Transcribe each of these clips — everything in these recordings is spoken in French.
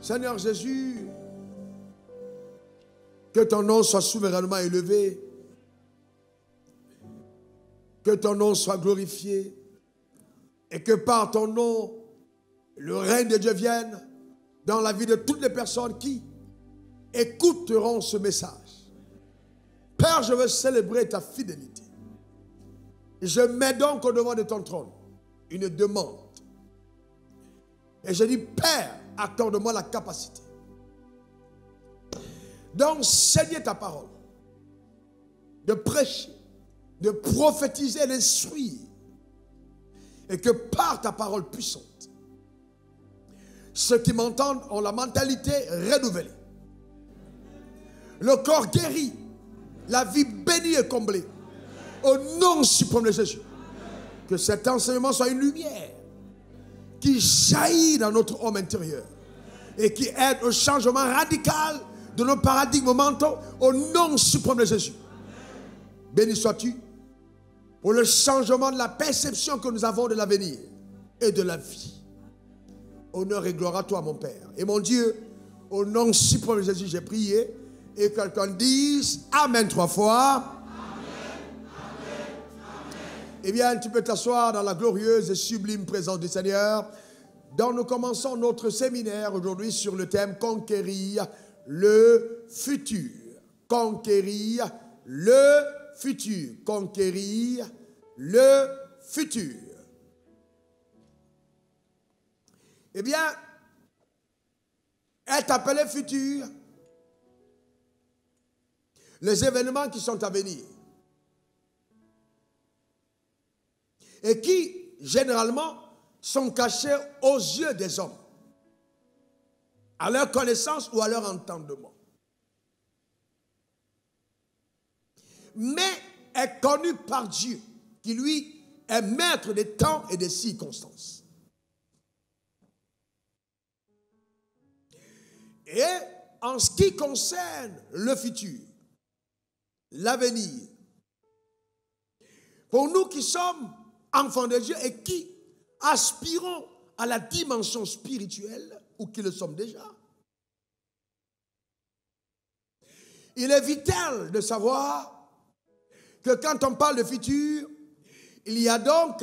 Seigneur Jésus, que ton nom soit souverainement élevé, que ton nom soit glorifié, et que par ton nom, le règne de Dieu vienne dans la vie de toutes les personnes qui écouteront ce message. Père, je veux célébrer ta fidélité. Je mets donc au devant de ton trône une demande. Et je dis, Père, accorde-moi la capacité d'enseigner ta parole, de prêcher, de prophétiser, d'instruire, et que par ta parole puissante, ceux qui m'entendent ont la mentalité renouvelée, le corps guéri, la vie bénie et comblée, au nom suprême de Jésus. Que cet enseignement soit une lumière qui jaillit dans notre homme intérieur et qui aide au changement radical de nos paradigmes mentaux au nom suprême de Jésus. Béni sois-tu pour le changement de la perception que nous avons de l'avenir et de la vie. Honneur et gloire à toi, mon Père. Et mon Dieu, au nom suprême de Jésus, j'ai prié. Et quelqu'un dise Amen 3 fois. Eh bien, tu peux t'asseoir dans la glorieuse et sublime présence du Seigneur. Donc, nous commençons notre séminaire aujourd'hui sur le thème Conquérir le futur. Conquérir le futur. Conquérir le futur. Eh bien, est appelé futur les événements qui sont à venir. Et qui, généralement, sont cachés aux yeux des hommes, à leur connaissance ou à leur entendement. Mais est connu par Dieu, qui lui est maître des temps et des circonstances. Et en ce qui concerne le futur, l'avenir, pour nous qui sommes enfants de Dieu et qui aspirons à la dimension spirituelle, ou qui le sommes déjà, il est vital de savoir que quand on parle de futur, il y a donc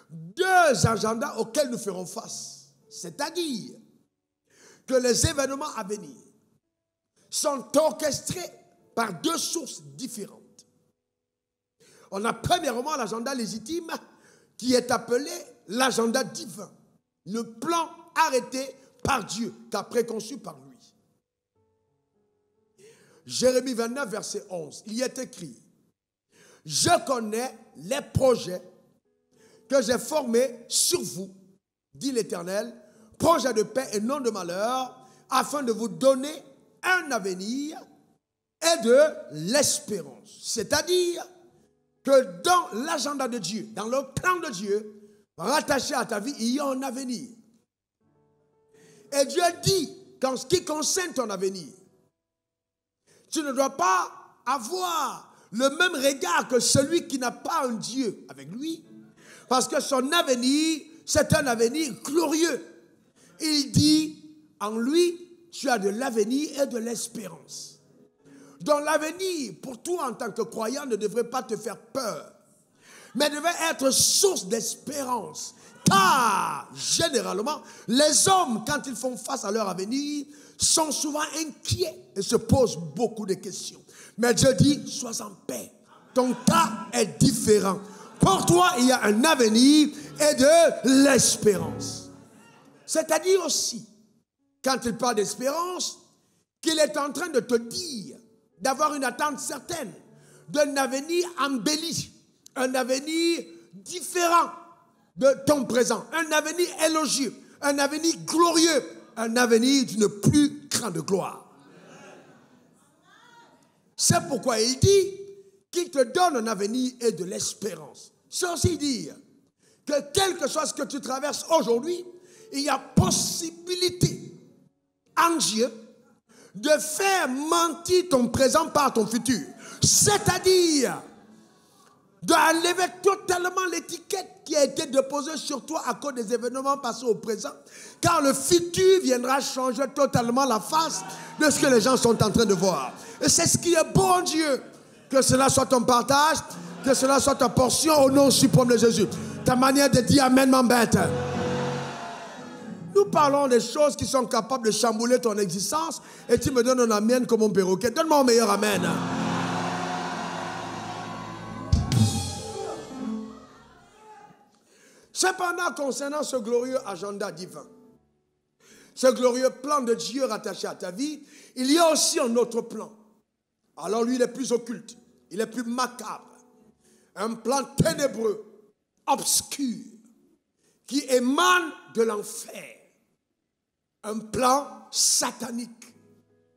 deux agendas auxquels nous ferons face. C'est-à-dire que les événements à venir sont orchestrés par deux sources différentes. On a premièrement l'agenda légitime qui est appelé l'agenda divin, le plan arrêté par Dieu, qu'a préconçu par lui. Jérémie 29, verset 11, il y est écrit « Je connais les projets que j'ai formés sur vous, dit l'Éternel, projets de paix et non de malheur, afin de vous donner un avenir et de l'espérance. » C'est-à-dire que dans l'agenda de Dieu, dans le plan de Dieu, rattaché à ta vie, il y a un avenir. Et Dieu dit qu'en ce qui concerne ton avenir, tu ne dois pas avoir le même regard que celui qui n'a pas un Dieu avec lui, parce que son avenir, c'est un avenir glorieux. Il dit, en lui, tu as de l'avenir et de l'espérance. Donc l'avenir, pour toi en tant que croyant, ne devrait pas te faire peur, mais devrait être source d'espérance. Car, généralement, les hommes, quand ils font face à leur avenir, sont souvent inquiets et se posent beaucoup de questions. Mais Dieu dit, sois en paix. Ton cas est différent. Pour toi, il y a un avenir et de l'espérance. C'est-à-dire aussi, quand il parle d'espérance, qu'il est en train de te dire d'avoir une attente certaine d'un avenir embelli, un avenir différent de ton présent, un avenir élogieux, un avenir glorieux, un avenir d'une plus grande gloire. C'est pourquoi il dit qu'il te donne un avenir et de l'espérance. C'est aussi dire que quel que soit ce que tu traverses aujourd'hui, il y a possibilité en Dieu de faire mentir ton présent par ton futur. C'est-à-dire, d'enlever totalement l'étiquette qui a été déposée sur toi à cause des événements passés au présent, car le futur viendra changer totalement la face de ce que les gens sont en train de voir. Et c'est ce qui est bon, Dieu. Que cela soit ton partage, que cela soit ta portion au nom suprême de Jésus. Ta manière de dire Amen m'embête. Nous parlons des choses qui sont capables de chambouler ton existence et tu me donnes un Amen comme un perroquet. Donne-moi un meilleur Amen. Cependant, concernant ce glorieux agenda divin, ce glorieux plan de Dieu rattaché à ta vie, il y a aussi un autre plan. Alors lui, il est plus occulte, il est plus macabre. Un plan ténébreux, obscur, qui émane de l'enfer. Un plan satanique.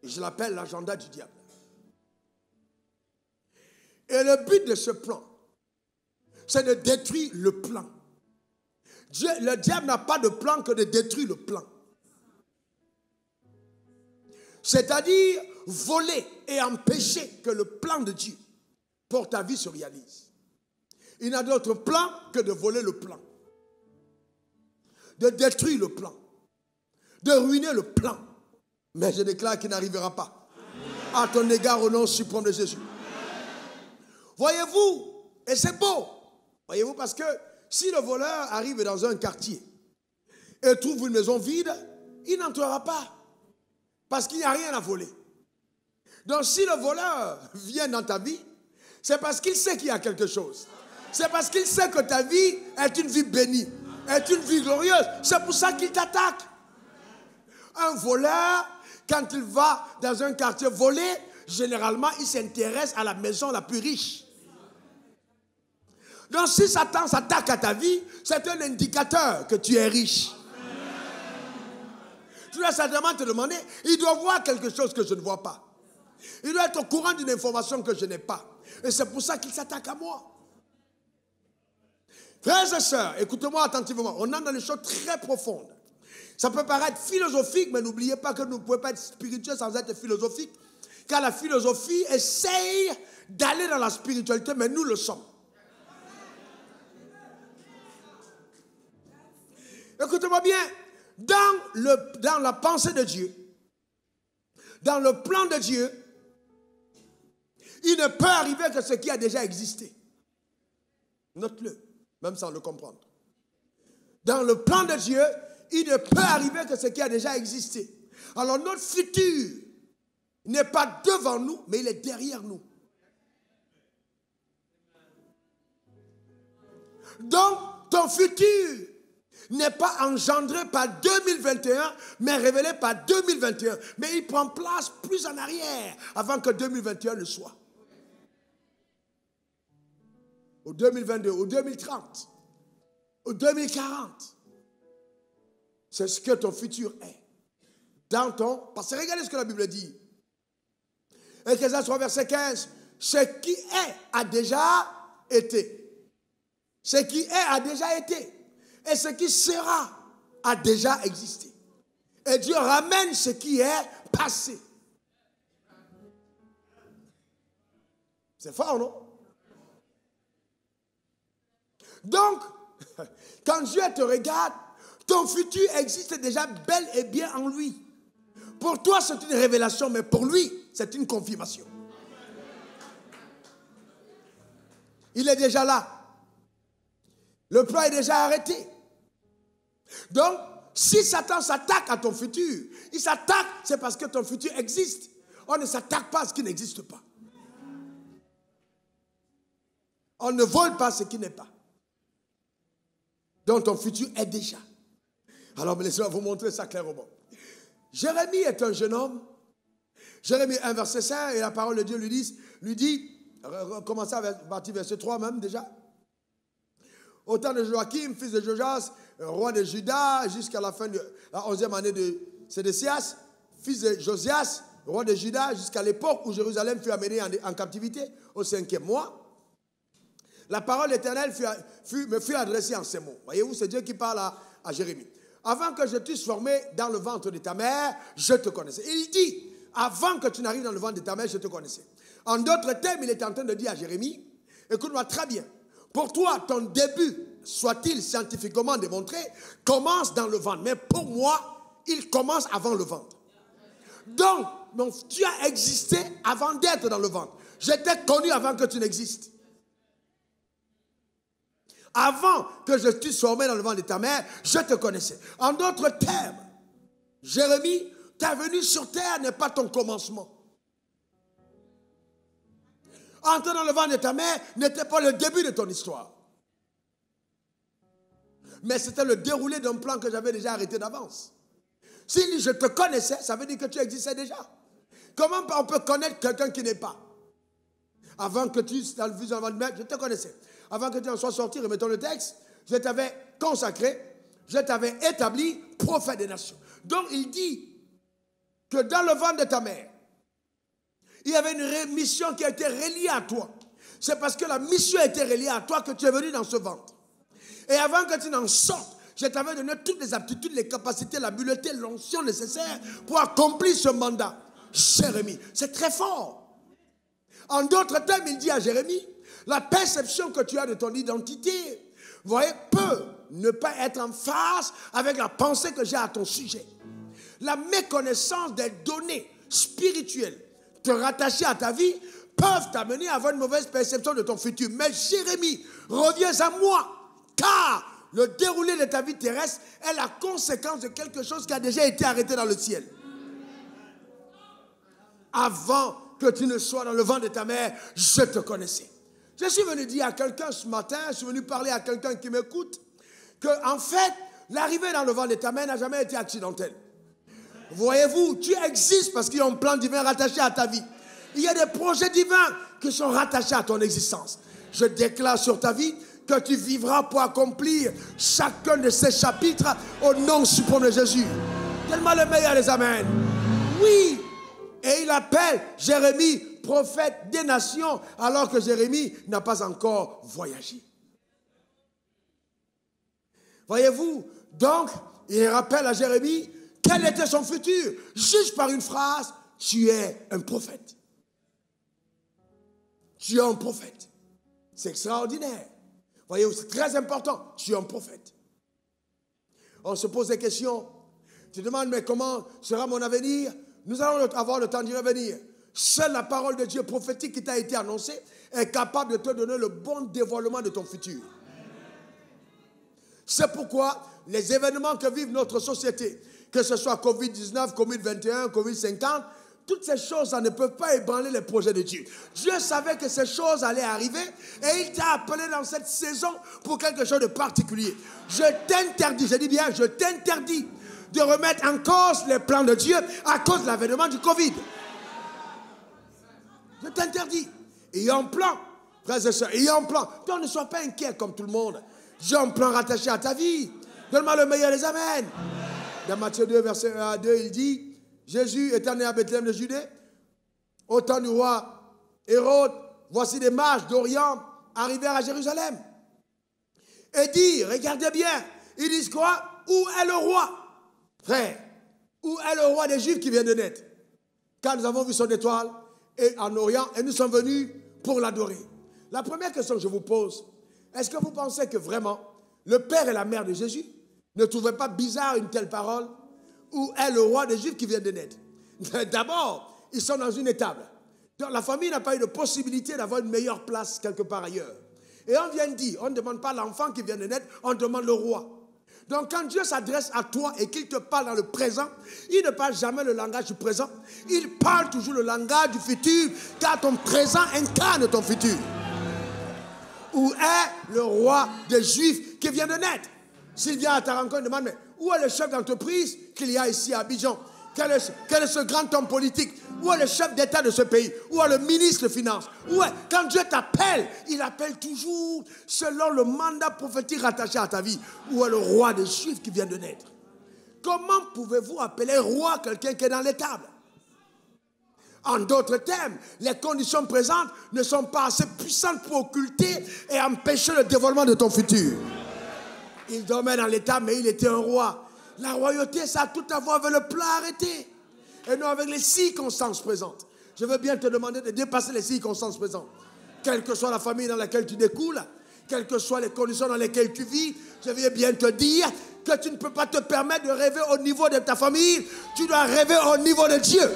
Et je l'appelle l'agenda du diable. Et le but de ce plan, c'est de détruire le plan. Le diable n'a pas de plan que de détruire le plan. C'est-à-dire voler et empêcher que le plan de Dieu pour ta vie se réalise. Il n'a d'autre plan que de voler le plan, de détruire le plan, de ruiner le plan. Mais je déclare qu'il n'arrivera pas à ton égard au nom suprême de Jésus. Voyez-vous, et c'est beau, voyez-vous, parce que si le voleur arrive dans un quartier et trouve une maison vide, il n'entrera pas parce qu'il n'y a rien à voler. Donc si le voleur vient dans ta vie, c'est parce qu'il sait qu'il y a quelque chose. C'est parce qu'il sait que ta vie est une vie bénie, est une vie glorieuse. C'est pour ça qu'il t'attaque. Un voleur, quand il va dans un quartier volé, généralement, il s'intéresse à la maison la plus riche. Donc si Satan s'attaque à ta vie, c'est un indicateur que tu es riche. Tu dois simplement te demander, il doit voir quelque chose que je ne vois pas. Il doit être au courant d'une information que je n'ai pas. Et c'est pour ça qu'il s'attaque à moi. Frères et sœurs, écoutez-moi attentivement. On entre dans des choses très profondes. Ça peut paraître philosophique, mais n'oubliez pas que nous ne pouvons pas être spirituels sans être philosophiques. Car la philosophie essaye d'aller dans la spiritualité, mais nous le sommes. Écoutez-moi bien. Dans la pensée de Dieu, dans le plan de Dieu, il ne peut arriver que ce qui a déjà existé. Note-le, même sans le comprendre. Dans le plan de Dieu, il ne peut arriver que ce qui a déjà existé. Alors notre futur n'est pas devant nous, mais il est derrière nous. Donc, ton futur n'est pas engendré par 2021, mais révélé par 2021. Mais il prend place plus en arrière, avant que 2021 ne soit. Au 2022, au 2030, au 2040. C'est ce que ton futur est. Dans ton... Parce que regardez ce que la Bible dit. Ecclésiaste 3, verset 15. Ce qui est a déjà été. Ce qui est a déjà été. Et ce qui sera a déjà existé. Et Dieu ramène ce qui est passé. C'est fort, non? Donc, quand Dieu te regarde, ton futur existe déjà bel et bien en lui. Pour toi, c'est une révélation, mais pour lui, c'est une confirmation. Il est déjà là. Le plan est déjà arrêté. Donc, si Satan s'attaque à ton futur, il s'attaque, c'est parce que ton futur existe. On ne s'attaque pas à ce qui n'existe pas. On ne vole pas ce qui n'est pas. Donc ton futur est déjà. Alors laissez-moi vous montrer ça clairement. Jérémie est un jeune homme. Jérémie 1 verset 5 et la parole de Dieu lui dit, commencez à partir verset 3 même déjà. Au temps de Joachim, fils de Jojas, roi de Juda, jusqu'à la fin de la 11e année de Sédécias, fils de Josias, roi de Juda, jusqu'à l'époque où Jérusalem fut amenée en captivité, au 5e mois. La parole éternelle me fut adressée en ces mots. Voyez-vous, c'est Dieu qui parle à Jérémie. Avant que je t'eusse formé dans le ventre de ta mère, je te connaissais. Il dit, avant que tu n'arrives dans le ventre de ta mère, je te connaissais. En d'autres termes, il est en train de dire à Jérémie Écoute-moi très bien. Pour toi, ton début, soit-il scientifiquement démontré, commence dans le ventre. Mais pour moi, il commence avant le ventre. Donc, tu as existé avant d'être dans le ventre. J'étais connu avant que tu n'existes. Avant que je t'eusse formé dans le ventre de ta mère, je te connaissais. En d'autres termes, Jérémie, ta venue sur terre n'est pas ton commencement. Entrer dans le ventre de ta mère n'était pas le début de ton histoire. Mais c'était le déroulé d'un plan que j'avais déjà arrêté d'avance. Si je te connaissais, ça veut dire que tu existais déjà. Comment on peut connaître quelqu'un qui n'est pas? Avant que tu, dans le vision de mère, je te connaissais. Avant que tu en sois sorti, remettons le texte, je t'avais consacré, je t'avais établi prophète des nations. Donc il dit que dans le ventre de ta mère, il y avait une mission qui a été reliée à toi. C'est parce que la mission a été reliée à toi que tu es venu dans ce ventre. Et avant que tu n'en sortes, je t'avais donné toutes les aptitudes, les capacités, l'habileté, l'onction nécessaire pour accomplir ce mandat. Jérémie, c'est très fort. En d'autres termes, il dit à Jérémie, la perception que tu as de ton identité, vous voyez, peut ne pas être en phase avec la pensée que j'ai à ton sujet. La méconnaissance des données spirituelles te rattacher à ta vie peuvent t'amener à avoir une mauvaise perception de ton futur. Mais Jérémie, reviens à moi, car le déroulé de ta vie terrestre est la conséquence de quelque chose qui a déjà été arrêté dans le ciel. Avant que tu ne sois dans le ventre de ta mère, je te connaissais. Je suis venu dire à quelqu'un ce matin, je suis venu parler à quelqu'un qui m'écoute, que en fait, l'arrivée dans le ventre de ta mère n'a jamais été accidentelle. Voyez-vous, tu existes parce qu'il y a un plan divin rattaché à ta vie. Il y a des projets divins qui sont rattachés à ton existence. Je déclare sur ta vie que tu vivras pour accomplir chacun de ces chapitres au nom suprême de Jésus. Tellement le meilleur des amens. Oui. Et il appelle Jérémie prophète des nations alors que Jérémie n'a pas encore voyagé. Voyez-vous, donc il rappelle à Jérémie quel était son futur. Juste par une phrase, tu es un prophète. Tu es un prophète. C'est extraordinaire. Voyez-vous, c'est très important. Tu es un prophète. On se pose des questions. Tu te demandes, mais comment sera mon avenir? Nous allons avoir le temps d'y revenir. Seule la parole de Dieu prophétique qui t'a été annoncée est capable de te donner le bon dévoilement de ton futur. C'est pourquoi les événements que vive notre société, que ce soit Covid-19, Covid-21, Covid-50, toutes ces choses, ça ne peut pas ébranler les projets de Dieu. Dieu savait que ces choses allaient arriver et il t'a appelé dans cette saison pour quelque chose de particulier. Je t'interdis, je dis bien, je t'interdis de remettre en cause les plans de Dieu à cause de l'avènement du Covid. Je t'interdis. Il y a un plan, frères et sœurs, il y a un plan. Donc ne sois pas inquiet comme tout le monde. J'ai un plan rattaché à ta vie. Donne-moi le meilleur des amens. Dans Matthieu 2, verset 1 à 2, il dit, Jésus étant né à Bethléem de Judée, au temps du roi Hérode, voici des mages d'Orient arrivèrent à Jérusalem. Et dit, regardez bien, ils disent quoi? Où est le roi? Frère, où est le roi des Juifs qui vient de naître? Car nous avons vu son étoile et en Orient et nous sommes venus pour l'adorer. La première question que je vous pose, est-ce que vous pensez que vraiment le père et la mère de Jésus ne trouvaient pas bizarre une telle parole? Où est le roi des Juifs qui vient de naître? D'abord, ils sont dans une étable. Donc la famille n'a pas eu de possibilité d'avoir une meilleure place quelque part ailleurs. Et on vient dire, on ne demande pas l'enfant qui vient de naître, on demande le roi. Donc quand Dieu s'adresse à toi et qu'il te parle dans le présent, il ne parle jamais le langage du présent. Il parle toujours le langage du futur, car ton présent incarne ton futur. Où est le roi des Juifs qui vient de naître? S'il vient à ta rencontre, il demande, mais où est le chef d'entreprise qu'il y a ici à Abidjan? Quel est ce grand homme politique? Où est le chef d'État de ce pays? Où est le ministre des Finances? Quand Dieu t'appelle, il appelle toujours selon le mandat prophétique rattaché à ta vie. Où est le roi des Juifs qui vient de naître? Comment pouvez-vous appeler roi quelqu'un qui est dans l'étable? En d'autres termes, les conditions présentes ne sont pas assez puissantes pour occulter et empêcher le dévoilement de ton futur. Il dormait dans l'étable, mais il était un roi. La royauté, ça a tout à voir avec le plan arrêté et non avec les circonstances présentes. Je veux bien te demander de dépasser les circonstances présentes. Quelle que soit la famille dans laquelle tu découles, quelles que soient les conditions dans lesquelles tu vis, je viens bien te dire que tu ne peux pas te permettre de rêver au niveau de ta famille, tu dois rêver au niveau de Dieu.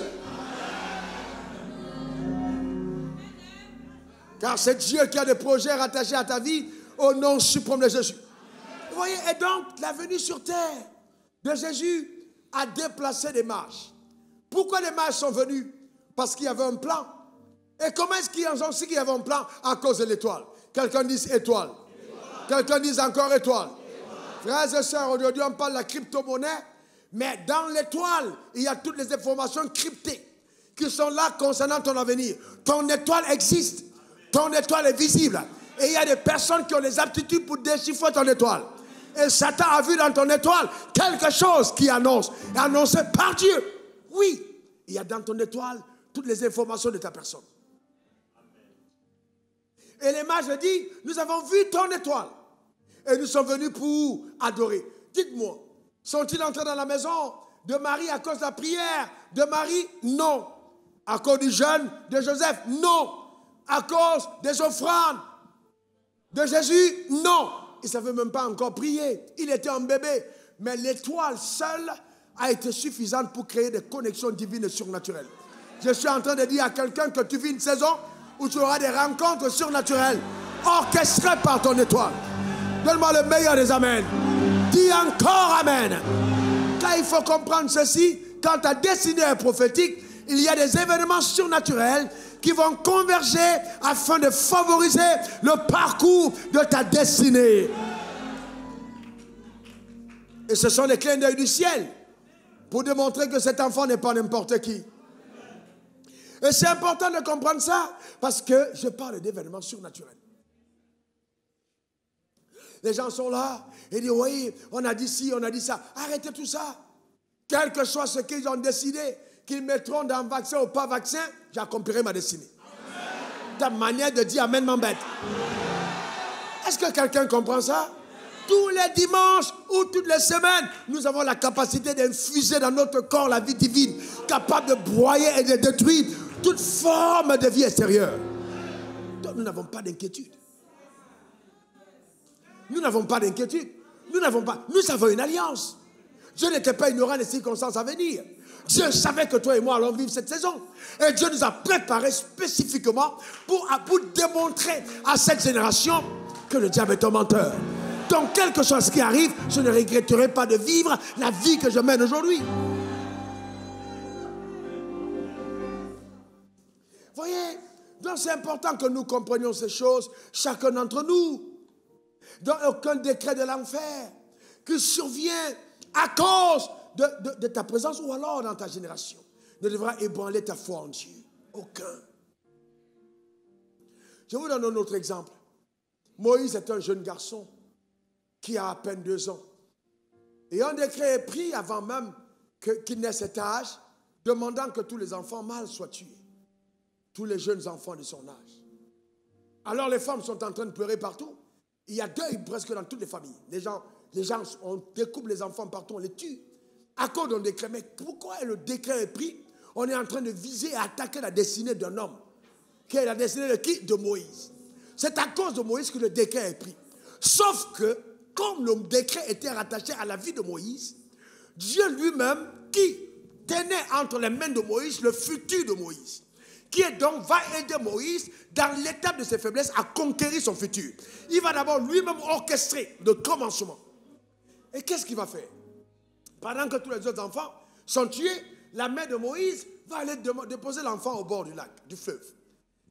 Car c'est Dieu qui a des projets rattachés à ta vie au nom suprême de Jésus. Vous voyez, et donc la venue sur terre de Jésus a déplacé des mages. Pourquoi les mages sont venus? Parce qu'il y avait un plan. Et comment est-ce qu'ils ont su qu'il y avait un plan? À cause de l'étoile. Quelqu'un dit étoile. Quelqu'un dit encore étoile. Frères et sœurs, aujourd'hui on parle de la crypto-monnaie, mais dans l'étoile, il y a toutes les informations cryptées qui sont là concernant ton avenir. Ton étoile existe. Ton étoile est visible. Et il y a des personnes qui ont des aptitudes pour déchiffrer ton étoile. Et Satan a vu dans ton étoile quelque chose qui annonce, annoncé par Dieu. Oui, il y a dans ton étoile toutes les informations de ta personne. Et les mages disent, nous avons vu ton étoile. Et nous sommes venus pour adorer. Dites-moi, sont-ils entrés dans la maison de Marie à cause de la prière de Marie? Non. À cause du jeûne de Joseph? Non. À cause des offrandes de Jésus? Non. Il ne savait même pas encore prier. Il était un bébé. Mais l'étoile seule a été suffisante pour créer des connexions divines et surnaturelles. Je suis en train de dire à quelqu'un que tu vis une saison où tu auras des rencontres surnaturelles orchestrées par ton étoile. Donne-moi le meilleur des amens. Dis encore amen. Car il faut comprendre ceci, quand ta destinée est prophétique, il y a des événements surnaturels qui vont converger afin de favoriser le parcours de ta destinée. Et ce sont les clins d'œil du ciel pour démontrer que cet enfant n'est pas n'importe qui. Et c'est important de comprendre ça parce que je parle d'événements surnaturels. Les gens sont là et disent, oui, on a dit ci, on a dit ça. Arrêtez tout ça. Quel que soit ce qu'ils ont décidé, qu'ils mettront dans vaccin ou pas vaccin, j'accomplirai ma destinée. Ta manière de dire amen m'embête. Est-ce que quelqu'un comprend ça? Tous les dimanches ou toutes les semaines, nous avons la capacité d'infuser dans notre corps la vie divine, capable de broyer et de détruire toute forme de vie extérieure. Donc nous n'avons pas d'inquiétude. Nous n'avons pas d'inquiétude. Nous avons une alliance. Dieu n'était pas ignorant des circonstances à venir. Dieu savait que toi et moi allons vivre cette saison. Et Dieu nous a préparés spécifiquement pour démontrer à cette génération que le diable est un menteur. Donc, quel que soit ce qui arrive, je ne regretterai pas de vivre la vie que je mène aujourd'hui. Voyez, donc c'est important que nous comprenions ces choses, chacun d'entre nous. Dans aucun décret de l'enfer qui survient à cause de ta présence ou alors dans ta génération ne devra ébranler ta foi en Dieu. Aucun. Je vous donne un autre exemple. Moïse est un jeune garçon qui a à peine 2 ans. Et un décret est pris avant même qu'il n'ait cet âge, demandant que tous les enfants mâles soient tués. Tous les jeunes enfants de son âge. Alors les femmes sont en train de pleurer partout. Il y a deuil presque dans toutes les familles. Les gens on découpe les enfants partout, on les tue. À cause d'un décret. Mais pourquoi le décret est pris? On est en train de viser et attaquer la destinée d'un homme. Qui est la destinée de qui? De Moïse. C'est à cause de Moïse que le décret est pris. Sauf que, comme le décret était rattaché à la vie de Moïse, Dieu lui-même, qui tenait entre les mains de Moïse le futur de Moïse, qui est donc va aider Moïse dans l'étape de ses faiblesses à conquérir son futur. Il va d'abord lui-même orchestrer le commencement. Et qu'est-ce qu'il va faire? Pendant que tous les autres enfants sont tués, la mère de Moïse va aller déposer l'enfant au bord du lac, du fleuve.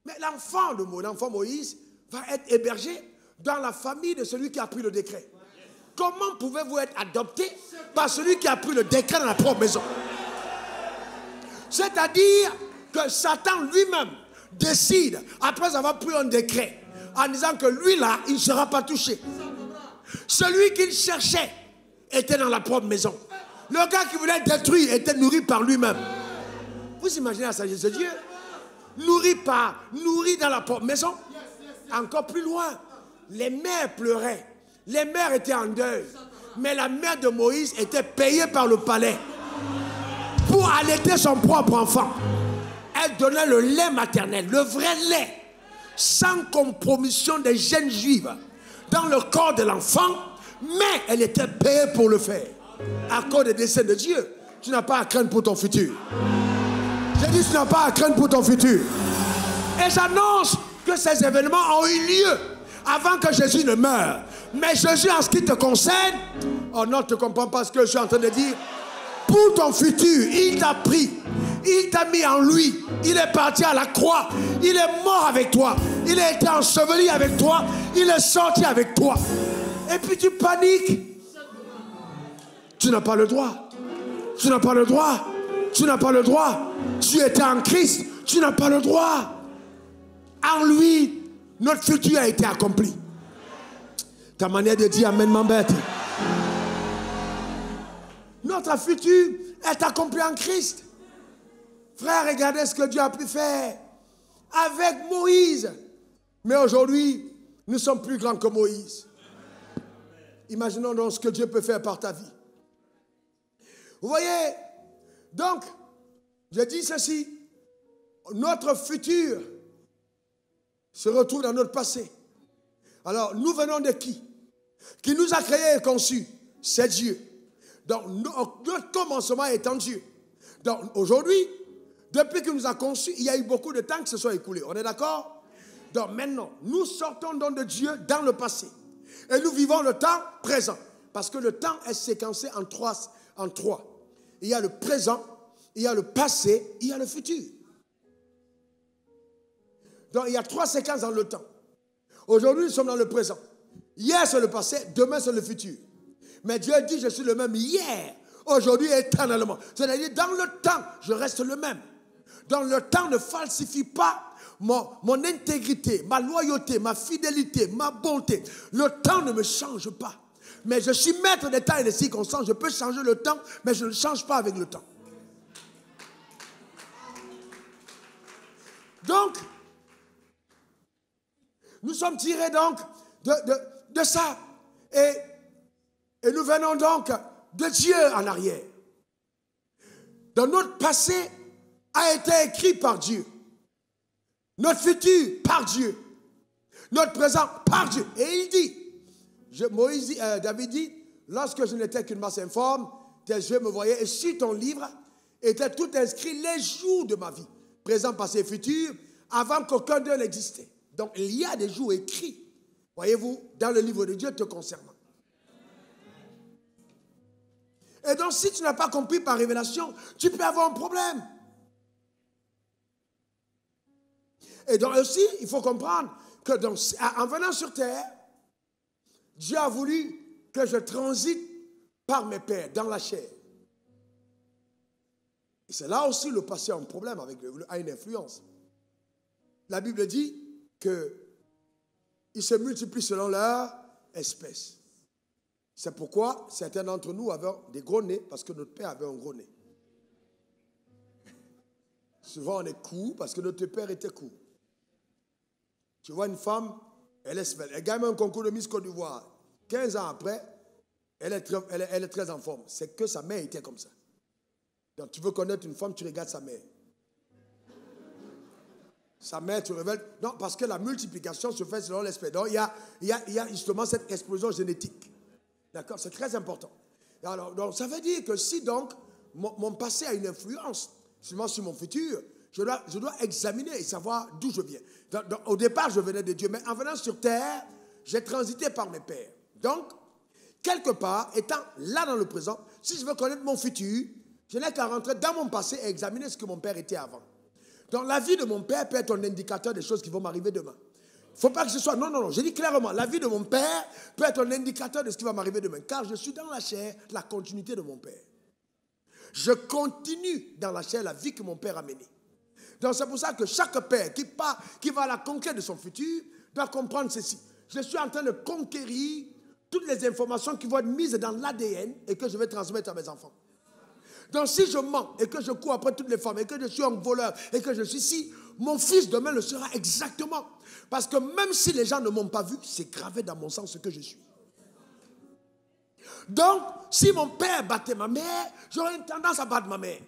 Mais l'enfant Moïse va être hébergé dans la famille de celui qui a pris le décret. Comment pouvez-vous être adopté par celui qui a pris le décret dans la propre maison? C'est-à-dire que Satan lui-même décide, après avoir pris un décret, en disant que lui-là, il ne sera pas touché. Celui qu'il cherchait était dans la propre maison. Le gars qui voulait détruire était nourri par lui-même. Vous imaginez la sagesse de Dieu? Nourri dans la propre maison. Encore plus loin, les mères pleuraient. Les mères étaient en deuil. Mais la mère de Moïse était payée par le palais pour allaiter son propre enfant. Elle donnait le lait maternel, le vrai lait. sans compromission des gènes juifs dans le corps de l'enfant, mais elle était payée pour le faire. À cause des desseins de Dieu, tu n'as pas à craindre pour ton futur. J'ai dit, tu n'as pas à craindre pour ton futur. Et j'annonce que ces événements ont eu lieu avant que Jésus ne meure. Mais Jésus, en ce qui te concerne, oh non, tu ne comprends pas ce que je suis en train de dire. Pour ton futur, il t'a pris. Il t'a mis en lui. Il est parti à la croix. Il est mort avec toi. Il a été enseveli avec toi. Il est sorti avec toi. Et puis tu paniques. Tu n'as pas le droit. Tu n'as pas le droit. Tu n'as pas le droit. Tu étais en Christ. Tu n'as pas le droit. En lui, notre futur a été accompli. Ta manière de dire amen m'embête. Notre futur est accompli en Christ. Frère, regardez ce que Dieu a pu faire avec Moïse. Mais aujourd'hui, nous sommes plus grands que Moïse. Imaginons donc ce que Dieu peut faire par ta vie. Vous voyez, donc, je dis ceci, notre futur se retrouve dans notre passé. Alors, nous venons de qui? Qui nous a créés et conçus? C'est Dieu. Donc, notre commencement est en Dieu. Donc, aujourd'hui, depuis qu'il nous a conçus, il y a eu beaucoup de temps qui se sont écoulés. On est d'accord? Donc, maintenant, nous sortons donc de Dieu dans le passé. Et nous vivons le temps présent. Parce que le temps est séquencé en trois. Il y a le présent, il y a le passé, il y a le futur. Donc, il y a 3 séquences dans le temps. Aujourd'hui, nous sommes dans le présent. Hier, c'est le passé, demain, c'est le futur. Mais Dieu dit, je suis le même hier, aujourd'hui et éternellement. C'est-à-dire, dans le temps, je reste le même. Dans le temps, ne falsifie pas mon intégrité, ma loyauté, ma fidélité, ma bonté. Le temps ne me change pas. Mais je suis maître des temps et des circonstances. Je peux changer le temps, mais je ne change pas avec le temps. Donc, nous sommes tirés donc de ça. Et nous venons donc de Dieu en arrière. Donc notre passé a été écrit par Dieu. Notre futur par Dieu. Notre présent par Dieu. Et il dit, David dit, lorsque je n'étais qu'une masse informe, tes yeux me voyaient et sur ton livre étaient tout inscrits les jours de ma vie. Présent, passé, futur, avant qu'aucun d'eux n'existait. Donc il y a des jours écrits, voyez-vous, dans le livre de Dieu te concernant. Et donc, si tu n'as pas compris par révélation, tu peux avoir un problème. Et donc aussi, il faut comprendre que donc, en venant sur terre, Dieu a voulu que je transite par mes pères, dans la chair. Et c'est là aussi le passé a un problème, a une influence. La Bible dit qu'ils se multiplient selon leur espèce. C'est pourquoi certains d'entre nous avaient des gros nez, parce que notre père avait un gros nez. Souvent on est court parce que notre père était court. Tu vois une femme, elle est svelte. Elle gagne un concours de Miss Côte d'Ivoire. 15 ans après, elle est très en forme. C'est que sa mère était comme ça. Donc tu veux connaître une femme, tu regardes sa mère. Sa mère, tu révèles. Non, parce que la multiplication se fait selon l'espèce. Donc il y a justement cette explosion génétique. D'accord, c'est très important. Alors, donc, ça veut dire que si donc mon passé a une influence seulement sur mon futur, je dois examiner et savoir d'où je viens. Donc, au départ, je venais de Dieu, mais en venant sur terre, j'ai transité par mes pères. Donc, quelque part, étant là dans le présent, si je veux connaître mon futur, je n'ai qu'à rentrer dans mon passé et examiner ce que mon père était avant. Donc, la vie de mon père peut être un indicateur des choses qui vont m'arriver demain. Il ne faut pas que ce soit... Non, je dis clairement, la vie de mon père peut être un indicateur de ce qui va m'arriver demain. Car je suis dans la chair, la continuité de mon père. Je continue dans la chair la vie que mon père a menée. Donc c'est pour ça que chaque père qui va à la conquête de son futur doit comprendre ceci. Je suis en train de conquérir toutes les informations qui vont être mises dans l'ADN et que je vais transmettre à mes enfants. Donc si je mens et que je cours après toutes les femmes et que je suis un voleur et que je suis si, mon fils demain le sera exactement. Parce que même si les gens ne m'ont pas vu, c'est gravé dans mon sang ce que je suis. Donc, si mon père battait ma mère, j'aurais une tendance à battre ma mère.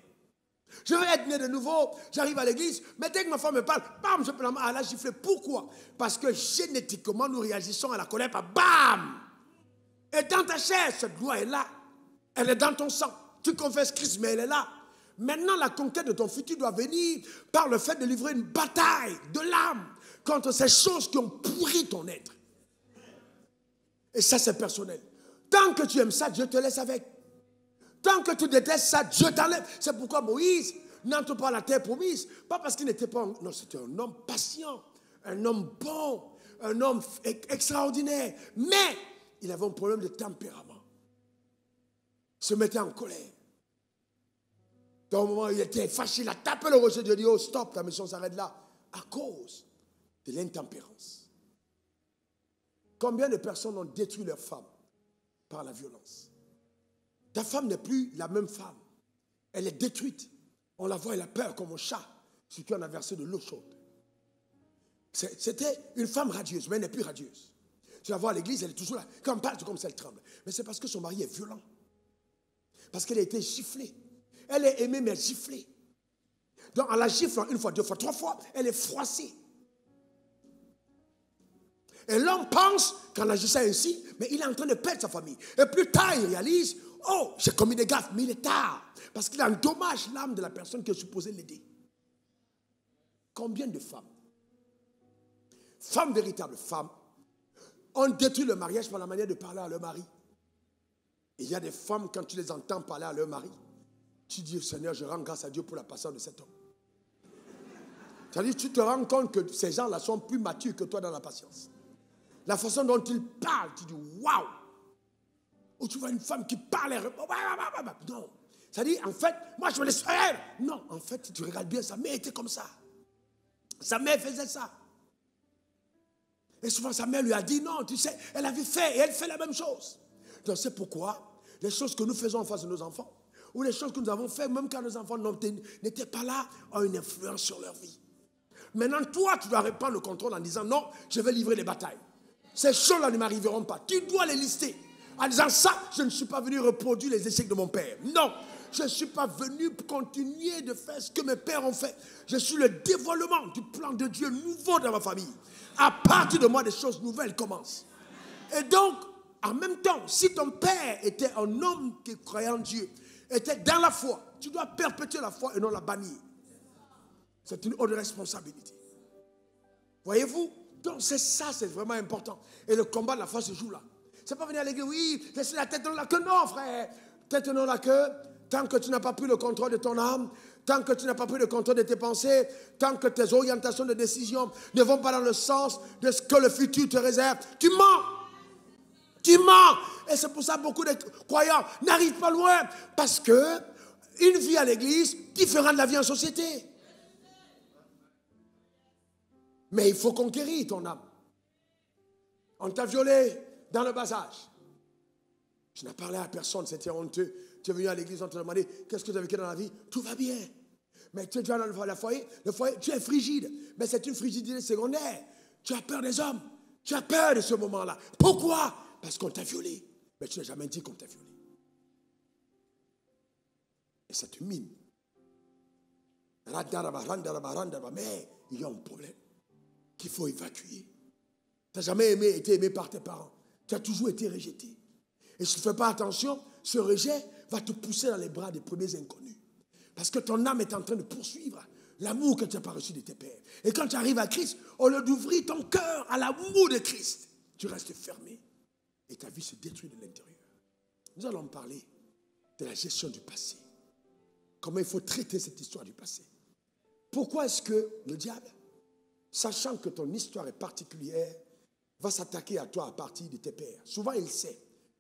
Je veux être né de nouveau, j'arrive à l'église, mais dès que ma femme me parle, bam, je peux la gifler. Pourquoi? Parce que génétiquement, nous réagissons à la colère par bam. Et dans ta chair, cette loi est là. Elle est dans ton sang. Tu confesses Christ, mais elle est là. Maintenant, la conquête de ton futur doit venir par le fait de livrer une bataille de l'âme contre ces choses qui ont pourri ton être. Et ça, c'est personnel. Tant que tu aimes ça, Dieu te laisse avec. Tant que tu détestes ça, Dieu t'enlève. C'est pourquoi Moïse n'entre pas à la terre promise. Pas parce qu'il n'était pas... Non, c'était un homme patient, un homme bon, un homme extraordinaire. Mais il avait un problème de tempérament. Il se mettait en colère. Dans le moment où il était fâché, il a tapé le rocher. Dieu dit, oh stop, ta mission s'arrête là. À cause de l'intempérance. Combien de personnes ont détruit leur femme par la violence? Ta femme n'est plus la même femme. Elle est détruite. On la voit, elle a peur comme un chat sur qui on a versé de l'eau chaude. C'était une femme radieuse, mais elle n'est plus radieuse. Tu la vois à l'église, elle est toujours là. Quand on parle, c'est comme ça, elle tremble. Mais c'est parce que son mari est violent. Parce qu'elle a été giflée. Elle est aimée, mais giflée. Donc, en la giflant une fois, deux fois, trois fois, elle est froissée. Et l'homme pense qu'en agissant ainsi, mais il est en train de perdre sa famille. Et plus tard, il réalise, oh, j'ai commis des gaffes, mais il est tard. Parce qu'il endommage l'âme de la personne qui est supposée l'aider. Combien de femmes, véritables femmes, ont détruit le mariage par la manière de parler à leur mari. Et il y a des femmes, quand tu les entends parler à leur mari, tu dis, Seigneur, je rends grâce à Dieu pour la patience de cet homme. C'est-à-dire, tu te rends compte que ces gens-là sont plus matures que toi dans la patience. La façon dont ils parlent, tu dis, waouh! Ou tu vois une femme qui parle, non. C'est-à-dire, en fait, moi je me laisse faire. Non, en fait, tu regardes bien, sa mère était comme ça. Sa mère faisait ça. Et souvent, sa mère lui a dit, non, tu sais, elle avait fait et elle fait la même chose. Donc, c'est pourquoi les choses que nous faisons en face de nos enfants, ou les choses que nous avons faites, même quand nos enfants n'étaient pas là, ont une influence sur leur vie. Maintenant, toi, tu dois reprendre le contrôle en disant, non, je vais livrer les batailles. Ces choses-là ne m'arriveront pas. Tu dois les lister. En disant ça, je ne suis pas venu reproduire les échecs de mon père. Non, je ne suis pas venu continuer de faire ce que mes pères ont fait. Je suis le dévoilement du plan de Dieu nouveau dans ma famille. À partir de moi, des choses nouvelles commencent. Et donc, en même temps, si ton père était un homme qui croyait en Dieu, était dans la foi, tu dois perpétuer la foi et non la bannir. C'est une haute responsabilité. Voyez-vous? Donc c'est ça, c'est vraiment important. Et le combat de la foi se joue là. C'est pas venir à l'église, oui, laissez la tête dans la queue. Non, frère. Tête dans la queue, tant que tu n'as pas pris le contrôle de ton âme, tant que tu n'as pas pris le contrôle de tes pensées, tant que tes orientations de décision ne vont pas dans le sens de ce que le futur te réserve, tu mens. Tu mens. Et c'est pour ça que beaucoup de croyants n'arrivent pas loin. Parce que une vie à l'église différente de la vie en société. Mais il faut conquérir ton âme. On t'a violé dans le bas âge. Je n'ai parlé à personne, c'était honteux. Tu es venu à l'église, on t'a demandé, qu'est-ce que tu as vécu dans la vie? Tout va bien. Mais tu es déjà dans le foyer, tu es frigide. Mais c'est une frigidité secondaire. Tu as peur des hommes. Tu as peur de ce moment-là. Pourquoi? Parce qu'on t'a violé. Mais tu n'as jamais dit qu'on t'a violé. Et ça te mine. Mais il y a un problème qu'il faut évacuer. Tu n'as jamais été aimé par tes parents. Tu as toujours été rejeté. Et si tu ne fais pas attention, ce rejet va te pousser dans les bras des premiers inconnus. Parce que ton âme est en train de poursuivre l'amour que tu n'as pas reçu de tes pères. Et quand tu arrives à Christ, au lieu d'ouvrir ton cœur à l'amour de Christ, tu restes fermé. Et ta vie se détruit de l'intérieur. Nous allons parler de la gestion du passé. Comment il faut traiter cette histoire du passé. Pourquoi est-ce que le diable, sachant que ton histoire est particulière, va s'attaquer à toi à partir de tes pères? Souvent, il sait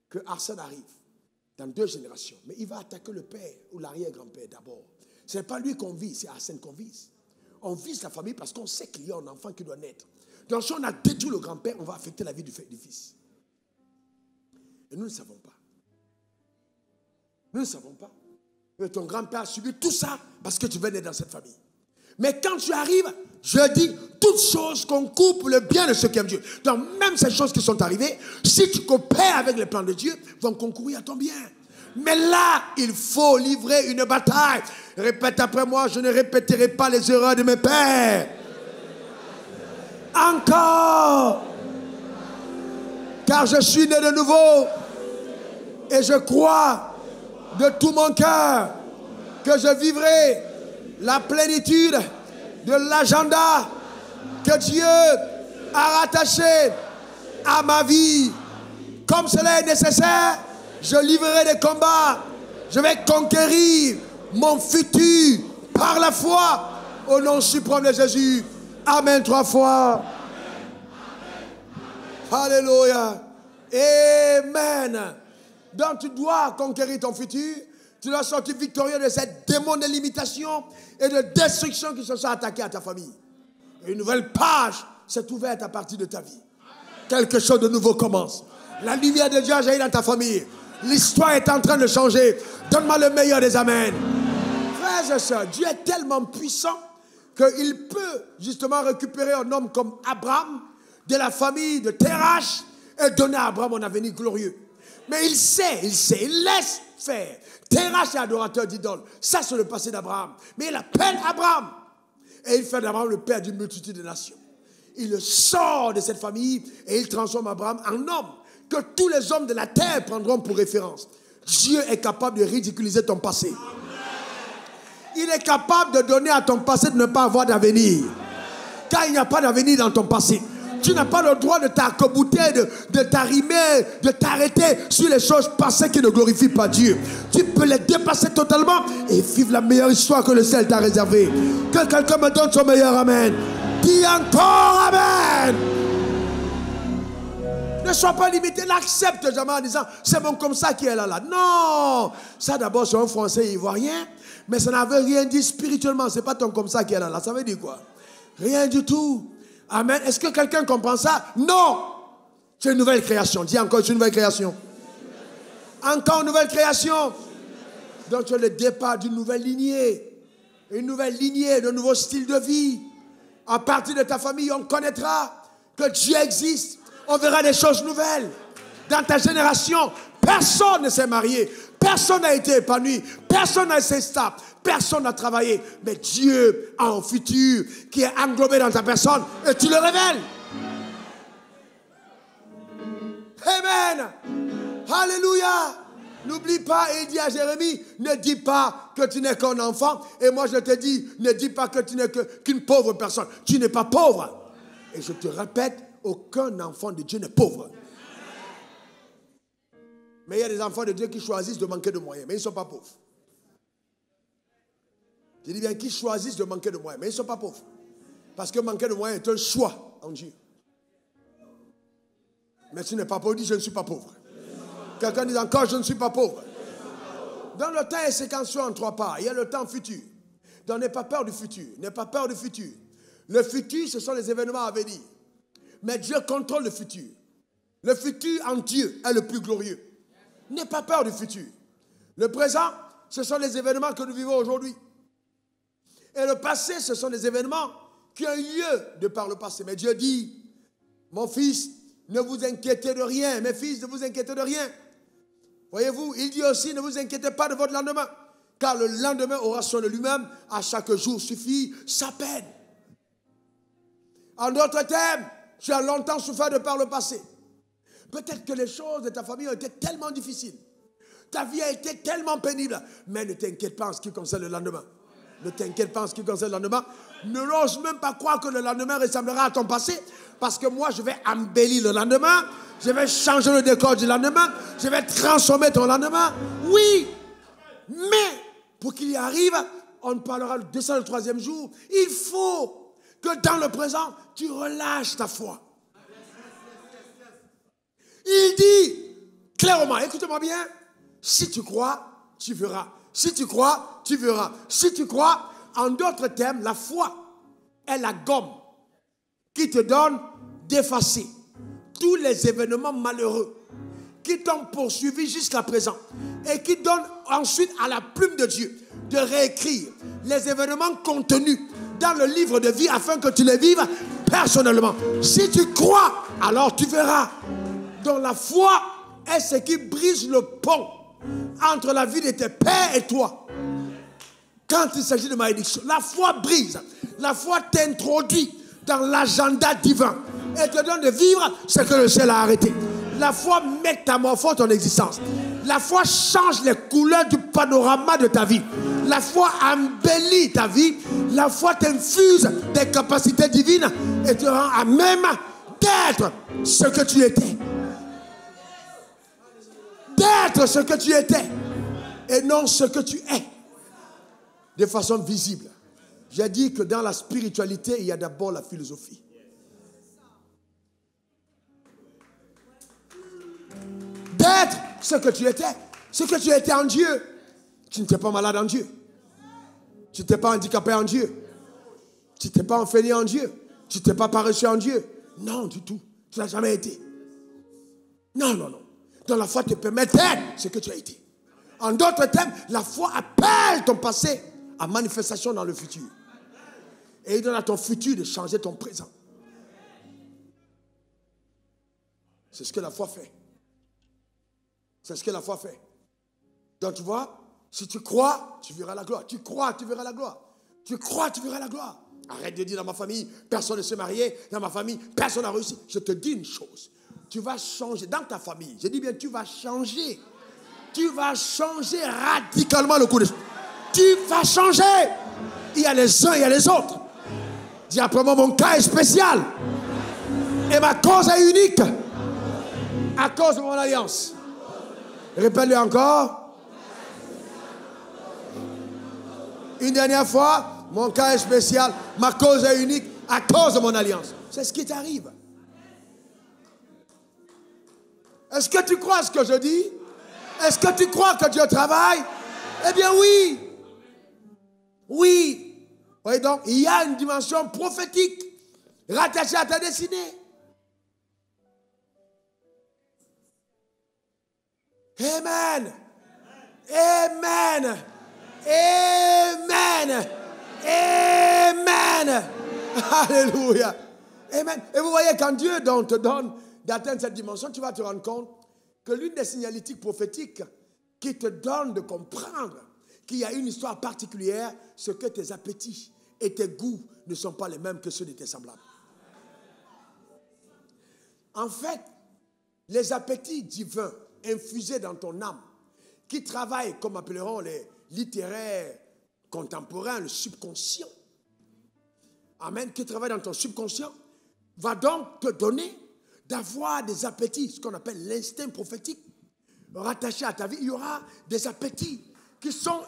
que Arsène arrive dans 2 générations, mais il va attaquer le père ou l'arrière-grand-père d'abord. Ce n'est pas lui qu'on vise, c'est Arsène qu'on vise. On vise la famille parce qu'on sait qu'il y a un enfant qui doit naître. Donc si on a détruit le grand-père, on va affecter la vie du fils. Et nous ne savons pas. Nous ne savons pas. Et ton grand-père a subi tout ça parce que tu venais dans cette famille. Mais quand tu arrives, je dis, toutes choses concourent pour le bien de ceux qui aiment Dieu. Donc même ces choses qui sont arrivées, si tu coopères avec les plans de Dieu, vont concourir à ton bien. Mais là, il faut livrer une bataille. Répète après moi, je ne répéterai pas les erreurs de mes pères. Encore. Car je suis né de nouveau. Et je crois de tout mon cœur que je vivrai la plénitude de l'agenda que Dieu a rattaché à ma vie. Comme cela est nécessaire, je livrerai des combats. Je vais conquérir mon futur par la foi au nom suprême de Jésus. Amen 3 fois. Alléluia. Amen. Donc tu dois conquérir ton futur. Tu dois sortir victorieux de cette démon de limitation et de destruction qui se sont attaqués à ta famille. Et une nouvelle page s'est ouverte à partir de ta vie. Quelque chose de nouveau commence. La lumière de Dieu a jailli dans ta famille. L'histoire est en train de changer. Donne-moi le meilleur des amens. Frères et sœurs, Dieu est tellement puissant qu'il peut justement récupérer un homme comme Abraham de la famille de Terach et donner à Abraham un avenir glorieux. Mais il sait, il laisse faire. Terach est adorateur d'idoles. Ça, c'est le passé d'Abraham. Mais il appelle Abraham. Et il fait d'Abraham le père d'une multitude de nations. Il le sort de cette famille et il transforme Abraham en homme que tous les hommes de la terre prendront pour référence. Dieu est capable de ridiculiser ton passé. Il est capable de donner à ton passé de ne pas avoir d'avenir. Car il n'y a pas d'avenir dans ton passé. Tu n'as pas le droit de t'arc-bouter, de t'arrimer, de t'arrêter sur les choses passées qui ne glorifient pas Dieu. Tu peux les dépasser totalement et vivre la meilleure histoire que le ciel t'a réservée. Que quelqu'un me donne son meilleur amen. Dis encore amen. Ne sois pas limité, l'accepte jamais en disant c'est bon comme ça qui est là. Non, ça d'abord c'est un français ivoirien, mais ça n'avait rien dit spirituellement. C'est pas ton comme ça qui est là. Ça veut dire quoi? Rien du tout. Amen. Est-ce que quelqu'un comprend ça? Non. C'est une nouvelle création. Dis encore, c'est une nouvelle création. Encore une nouvelle création. Donc c'est le départ d'une nouvelle lignée. Une nouvelle lignée, d'un nouveau style de vie. À partir de ta famille, on connaîtra que Dieu existe. On verra des choses nouvelles. Dans ta génération, personne ne s'est marié. Personne n'a été épanoui. Personne n'a été stable. Personne n'a travaillé. Mais Dieu a un futur qui est englobé dans ta personne et tu le révèles. Amen. Alléluia. N'oublie pas, il dit à Jérémie, ne dis pas que tu n'es qu'un enfant. Et moi je te dis, ne dis pas que tu n'es qu'une pauvre personne. Tu n'es pas pauvre. Et je te répète, aucun enfant de Dieu n'est pauvre. Mais il y a des enfants de Dieu qui choisissent de manquer de moyens, mais ils ne sont pas pauvres. Je dis bien qu'ils choisissent de manquer de moyens, mais ils ne sont pas pauvres. Parce que manquer de moyens est un choix en Dieu. Mais tu n'es pas pauvre, dis je ne suis pas pauvre. Quelqu'un dit encore je ne suis pas pauvre. Dans le temps est séquencé en 3 parts. Il y a le temps futur. Donc n'aie pas peur du futur. N'aie pas peur du futur. Le futur, ce sont les événements à venir. Mais Dieu contrôle le futur. Le futur en Dieu est le plus glorieux. N'aie pas peur du futur. Le présent, ce sont les événements que nous vivons aujourd'hui. Et le passé, ce sont les événements qui ont eu lieu de par le passé. Mais Dieu dit, mon fils, ne vous inquiétez de rien. Mes fils, ne vous inquiétez de rien. Voyez-vous, il dit aussi, ne vous inquiétez pas de votre lendemain. Car le lendemain aura son de lui-même. À chaque jour suffit sa peine. En d'autres termes, tu as longtemps souffert de par le passé. Peut-être que les choses de ta famille ont été tellement difficiles. Ta vie a été tellement pénible. Mais ne t'inquiète pas en ce qui concerne le lendemain. Ne t'inquiète pas en ce qui concerne le lendemain. Ne l'ose même pas croire que le lendemain ressemblera à ton passé. Parce que moi, je vais embellir le lendemain. Je vais changer le décor du lendemain. Je vais transformer ton lendemain. Oui. Mais, pour qu'il y arrive, on parlera de ça le 3e jour. Il faut que dans le présent, tu relâches ta foi. Il dit clairement, écoutez-moi bien, si tu crois, tu verras. Si tu crois, tu verras. Si tu crois, en d'autres termes, la foi est la gomme qui te donne d'effacer tous les événements malheureux qui t'ont poursuivi jusqu'à présent et qui donne ensuite à la plume de Dieu de réécrire les événements contenus dans le livre de vie afin que tu les vives personnellement. Si tu crois, alors tu verras. Donc la foi est ce qui brise le pont entre la vie de tes pères et toi. Quand il s'agit de malédiction, la foi brise. La foi t'introduit dans l'agenda divin et te donne de vivre ce que le ciel a arrêté. La foi métamorphose ton existence. La foi change les couleurs du panorama de ta vie. La foi embellit ta vie. La foi t'infuse des capacités divines et te rend à même d'être ce que tu étais. D'être ce que tu étais et non ce que tu es. De façon visible. J'ai dit que dans la spiritualité, il y a d'abord la philosophie. D'être ce que tu étais. Ce que tu étais en Dieu. Tu n'étais pas malade en Dieu. Tu n'étais pas handicapé en Dieu. Tu n'étais pas enfermé en Dieu. Tu n'étais pas paresseux en Dieu. Non, du tout. Tu n'as jamais été. Non, non, non. Donc la foi te permet d'être ce que tu as été. En d'autres termes, la foi appelle ton passé à manifestation dans le futur. Et il donne à ton futur de changer ton présent. C'est ce que la foi fait. C'est ce que la foi fait. Donc tu vois, si tu crois, tu verras la gloire. Tu crois, tu verras la gloire. Tu crois, tu verras la gloire. Arrête de dire dans ma famille, personne ne s'est marié. Dans ma famille, personne n'a réussi. Je te dis une chose. Tu vas changer dans ta famille. Je dis bien, tu vas changer. Tu vas changer radicalement le cours de... Tu vas changer. Il y a les uns, il y a les autres. Dis après moi, mon cas est spécial. Et ma cause est unique. À cause de mon alliance. Répète-le encore. Une dernière fois, mon cas est spécial. Ma cause est unique à cause de mon alliance. C'est ce qui t'arrive. Est-ce que tu crois ce que je dis? Est-ce que tu crois que Dieu travaille? Eh bien oui. Oui. Vous voyez donc, il y a une dimension prophétique rattachée à ta destinée. Amen. Amen. Amen. Amen. Alléluia. Amen. Et vous voyez, quand Dieu te donne d'atteindre cette dimension, tu vas te rendre compte que l'une des signalétiques prophétiques qui te donne de comprendre qu'il y a une histoire particulière, c'est que tes appétits et tes goûts ne sont pas les mêmes que ceux de tes semblables. En fait, les appétits divins infusés dans ton âme, qui travaillent, comme appelleront les littéraires contemporains, le subconscient, amen, qui travaillent dans ton subconscient, va donc te donner d'avoir des appétits, ce qu'on appelle l'instinct prophétique, rattaché à ta vie. Il y aura des appétits qui sont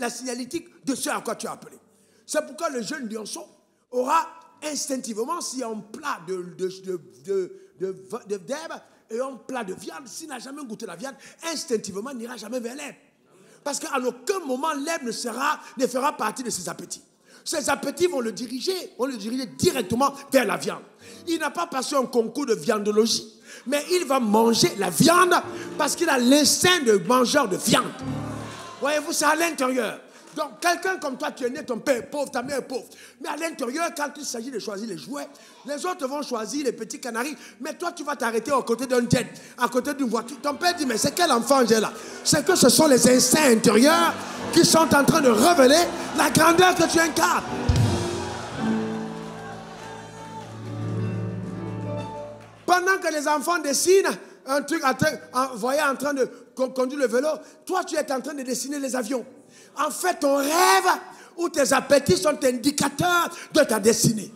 la signalétique de ce à quoi tu as appelé. C'est pourquoi le jeune lionceau aura instinctivement, s'il y a un plat d'herbe et un plat de viande, s'il n'a jamais goûté la viande, instinctivement, il n'ira jamais vers l'herbe. Parce qu'à aucun moment, l'herbe ne fera partie de ses appétits. Ses appétits vont le diriger directement vers la viande. Il n'a pas passé un concours de viandologie, mais il va manger la viande parce qu'il a l'instinct de mangeur de viande. Voyez-vous, c'est à l'intérieur. Donc, quelqu'un comme toi, tu es né, ton père est pauvre, ta mère est pauvre. Mais à l'intérieur, quand il s'agit de choisir les jouets, les autres vont choisir les petits canaris. Mais toi, tu vas t'arrêter à côté d'un jet, à côté d'une voiture. Ton père dit, mais c'est quel enfant j'ai là? C'est que ce sont les instincts intérieurs qui sont en train de révéler la grandeur que tu incarnes. Pendant que les enfants dessinent un truc, voyez, en train de conduire le vélo, toi, tu es en train de dessiner les avions. En fait, ton rêve ou tes appétits sont indicateurs de ta destinée.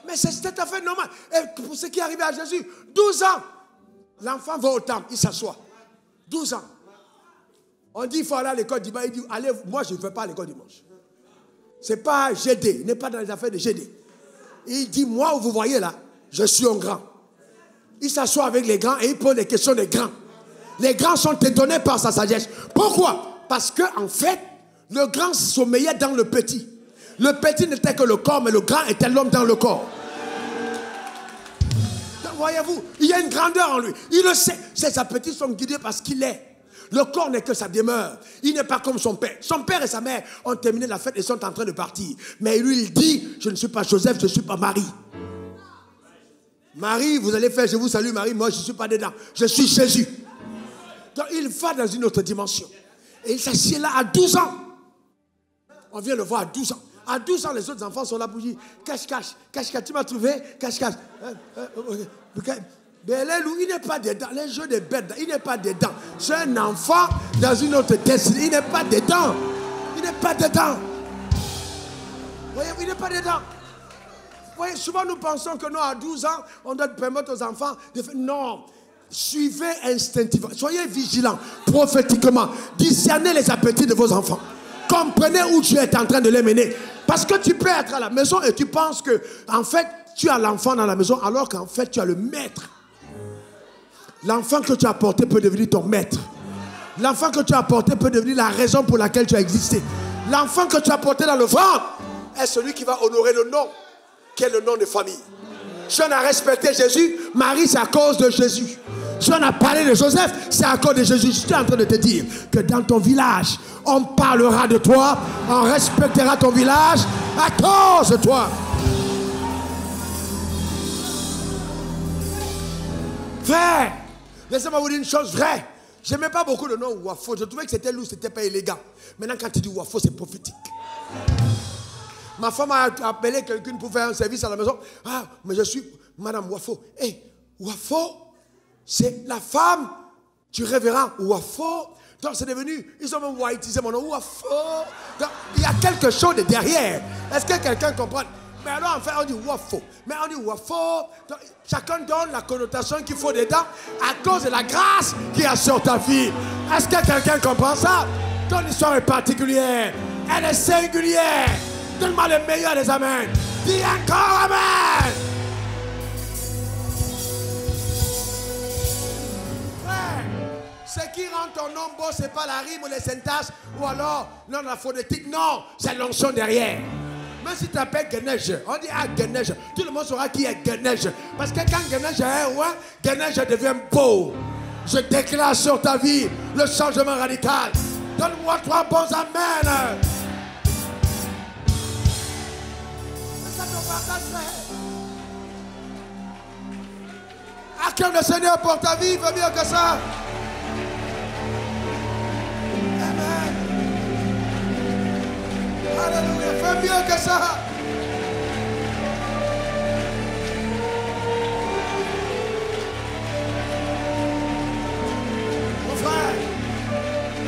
Mais c'est tout à fait normal. Et pour ce qui est arrivé à Jésus, 12 ans, l'enfant va au temple, il s'assoit. 12 ans. On dit il faut aller à l'école dimanche. Il dit, allez, moi je ne vais pas à l'école dimanche. Ce n'est pas GD, il n'est pas dans les affaires de GD. Il dit, moi, vous voyez là, je suis un grand. Il s'assoit avec les grands et il pose les questions des grands. Les grands sont étonnés par sa sagesse. Pourquoi? Parce qu'en fait, le grand sommeillait dans le petit. Le petit n'était que le corps, mais le grand était l'homme dans le corps. Donc, voyez-vous, il y a une grandeur en lui. Il le sait. Ses appétits sont guidés par ce qu'il est. Le corps n'est que sa demeure. Il n'est pas comme son père. Son père et sa mère ont terminé la fête et sont en train de partir. Mais lui, il dit, je ne suis pas Joseph, je ne suis pas Marie. Marie, vous allez faire, je vous salue Marie, moi je ne suis pas dedans. Je suis Jésus. Donc il va dans une autre dimension. Et il s'assied là à 12 ans. On vient le voir à 12 ans. À 12 ans, les autres enfants sont là pour dire, cache, tu m'as trouvé, cache. Mais il n'est pas dedans. Les jeux de bêtes, il n'est pas dedans. C'est un enfant dans une autre destinée. Il n'est pas dedans. Il n'est pas dedans. Voyez, il n'est pas dedans. Voyez, souvent nous pensons que nous, à 12 ans, on doit permettre aux enfants de faire. Non. Suivez instinctivement. Soyez vigilants, prophétiquement. Discernez les appétits de vos enfants. Comprenez où tu es en train de les mener. Parce que tu peux être à la maison et tu penses que, en fait, tu as l'enfant dans la maison, alors qu'en fait, tu as le maître. L'enfant que tu as apporté peut devenir ton maître. L'enfant que tu as apporté peut devenir la raison pour laquelle tu as existé. L'enfant que tu as porté dans le ventre est celui qui va honorer le nom, qui est le nom de famille. Si on a respecté Jésus, Marie, c'est à cause de Jésus. Si on a parlé de Joseph, c'est à cause de Jésus. Je suis en train de te dire que dans ton village, on parlera de toi, on respectera ton village à cause de toi. Frère, laissez-moi vous dire une chose vraie. Je n'aimais pas beaucoup le nom Wafo. Je trouvais que c'était lourd, c'était pas élégant. Maintenant, quand tu dis Wafo, c'est prophétique. Ma femme a appelé quelqu'un pour faire un service à la maison. Ah, mais je suis Madame Wafo. Hé, Wafo, c'est la femme du révérend Wafo. Donc c'est devenu, ils ont même whiteisé mon nom Wafo. Donc il y a quelque chose de derrière. Est-ce que quelqu'un comprend? Mais alors en fait on dit Wafo. Mais on dit Wafo. Donc, chacun donne la connotation qu'il faut dedans à cause de la grâce qu'il y a sur ta vie. Est-ce que quelqu'un comprend ça? Ton histoire est particulière. Elle est singulière. Donne-moi le meilleur des amens. Dis encore amen. Frère, ce qui rend ton nom beau, ce n'est pas la rime ou les syntaxes ou alors non, la phonétique. Non, c'est l'onction derrière. Même si tu t'appelles Ganesh, on dit ah Ganesh, tout le monde saura qui est Ganesh. Parce que quand Ganesh est ouais, Ganesh devient beau. Je déclare sur ta vie le changement radical. Donne-moi 3 bons amen. Acclame le Seigneur pour ta vie, va mieux que ça. Amen. Alléluia, fais mieux que ça. Mon frère,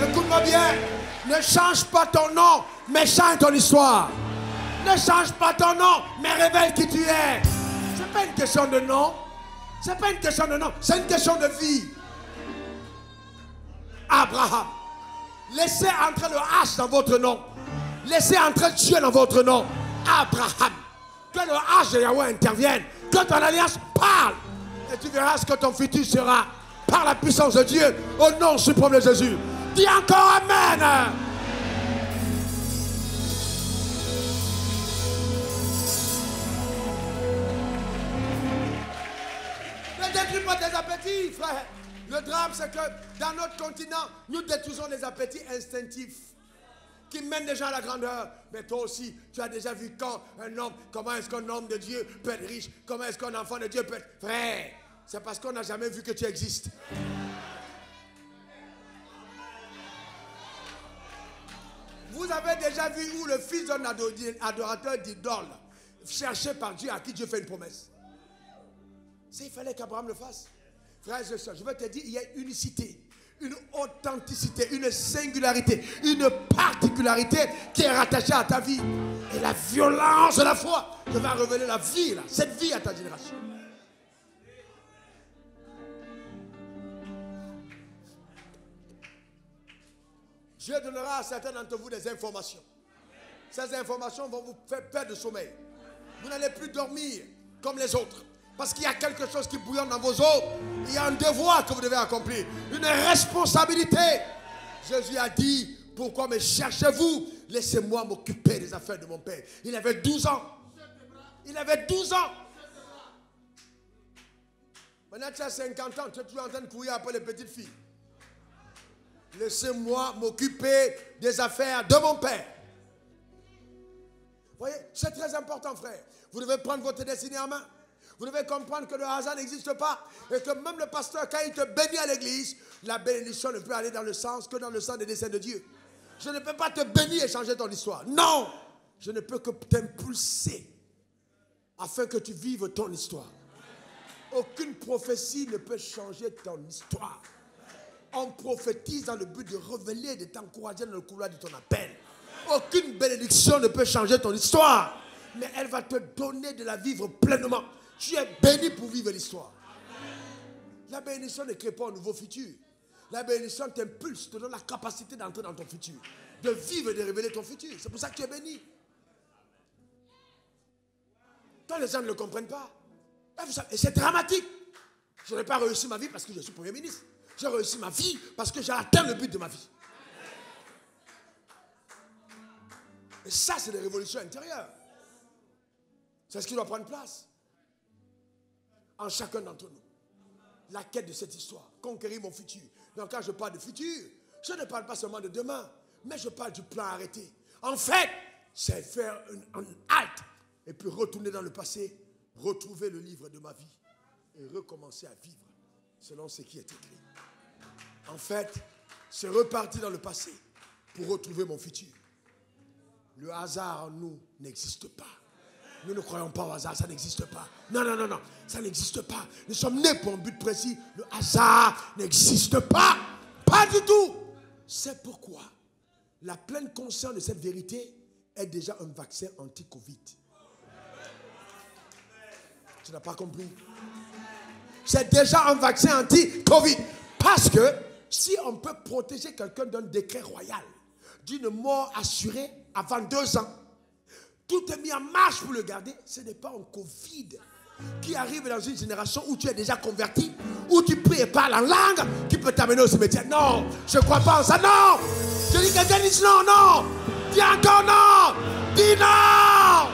écoute-moi bien. Ne change pas ton nom, mais change ton histoire. Ne change pas ton nom, mais révèle qui tu es. Ce n'est pas une question de nom. Ce n'est pas une question de nom, c'est une question de vie. Abraham, laissez entrer le H dans votre nom. Laissez entrer Dieu dans votre nom. Abraham, que le H de Yahweh intervienne. Que ton alliance parle. Et tu verras ce que ton futur sera. Par la puissance de Dieu, au nom suprême de Jésus. Dis encore amen. Ne détruis pas tes appétits, frère. Le drame, c'est que dans notre continent, nous détruisons les appétits instinctifs qui mènent les gens à la grandeur. Mais toi aussi, tu as déjà vu quand un homme, comment est-ce qu'un homme de Dieu peut être riche? Comment est-ce qu'un enfant de Dieu peut être... Frère, c'est parce qu'on n'a jamais vu que tu existes. Vous avez déjà vu où le fils d'un adorateur d'idole, cherché par Dieu, à qui Dieu fait une promesse? Il fallait qu'Abraham le fasse. Frères et sœurs, je vais te dire, il y a une unicité, une authenticité, une singularité, une particularité qui est rattachée à ta vie. Et la violence de la foi te va révéler la vie, là, cette vie à ta génération. Dieu donnera à certains d'entre vous des informations. Ces informations vont vous faire perdre de sommeil. Vous n'allez plus dormir comme les autres. Parce qu'il y a quelque chose qui bouillonne dans vos os. Il y a un devoir que vous devez accomplir. Une responsabilité. Jésus a dit, pourquoi me cherchez-vous? Laissez-moi m'occuper des affaires de mon Père. Il avait 12 ans. Il avait 12 ans. Maintenant tu as 50 ans. Tu es toujours en train de courir après les petites filles. Laissez-moi m'occuper des affaires de mon Père. Vous voyez, c'est très important, frère. Vous devez prendre votre destinée en main. Vous devez comprendre que le hasard n'existe pas. Et que même le pasteur, quand il te bénit à l'église, la bénédiction ne peut aller dans le sens que dans le sens des desseins de Dieu. Je ne peux pas te bénir et changer ton histoire. Non! Je ne peux que t'impulser afin que tu vives ton histoire. Aucune prophétie ne peut changer ton histoire. On prophétise dans le but de révéler, de t'encourager dans le couloir de ton appel. Aucune bénédiction ne peut changer ton histoire. Mais elle va te donner de la vivre pleinement. Tu es béni pour vivre l'histoire. La bénédiction ne crée pas un nouveau futur. La bénédiction t'impulse, te donne la capacité d'entrer dans ton futur. De vivre et de révéler ton futur. C'est pour ça que tu es béni. Quand les gens ne le comprennent pas. Et c'est dramatique. Je n'ai pas réussi ma vie parce que je suis Premier ministre. J'ai réussi ma vie parce que j'ai atteint le but de ma vie. Et ça, c'est des révolutions intérieures. C'est ce qui doit prendre place en chacun d'entre nous. La quête de cette histoire, conquérir mon futur. Donc quand je parle de futur, je ne parle pas seulement de demain, mais je parle du plan arrêté. En fait, c'est faire un halte et puis retourner dans le passé, retrouver le livre de ma vie et recommencer à vivre selon ce qui est écrit. En fait, c'est repartir dans le passé pour retrouver mon futur. Le hasard en nous n'existe pas. Nous ne croyons pas au hasard, ça n'existe pas. Non, non, non, non, ça n'existe pas. Nous sommes nés pour un but précis. Le hasard n'existe pas. Pas du tout. C'est pourquoi la pleine conscience de cette vérité est déjà un vaccin anti-Covid. Tu n'as pas compris? C'est déjà un vaccin anti-Covid. Parce que si on peut protéger quelqu'un d'un décret royal, d'une mort assurée avant 2 ans, tout est mis en marche pour le garder. Ce n'est pas un Covid qui arrive dans une génération où tu es déjà converti, où tu pries et parles en langue, qui peut t'amener au cimetière. Non, je ne crois pas en ça. Non, je dis que quelqu'un dise non, non. Dis encore non. Dis non.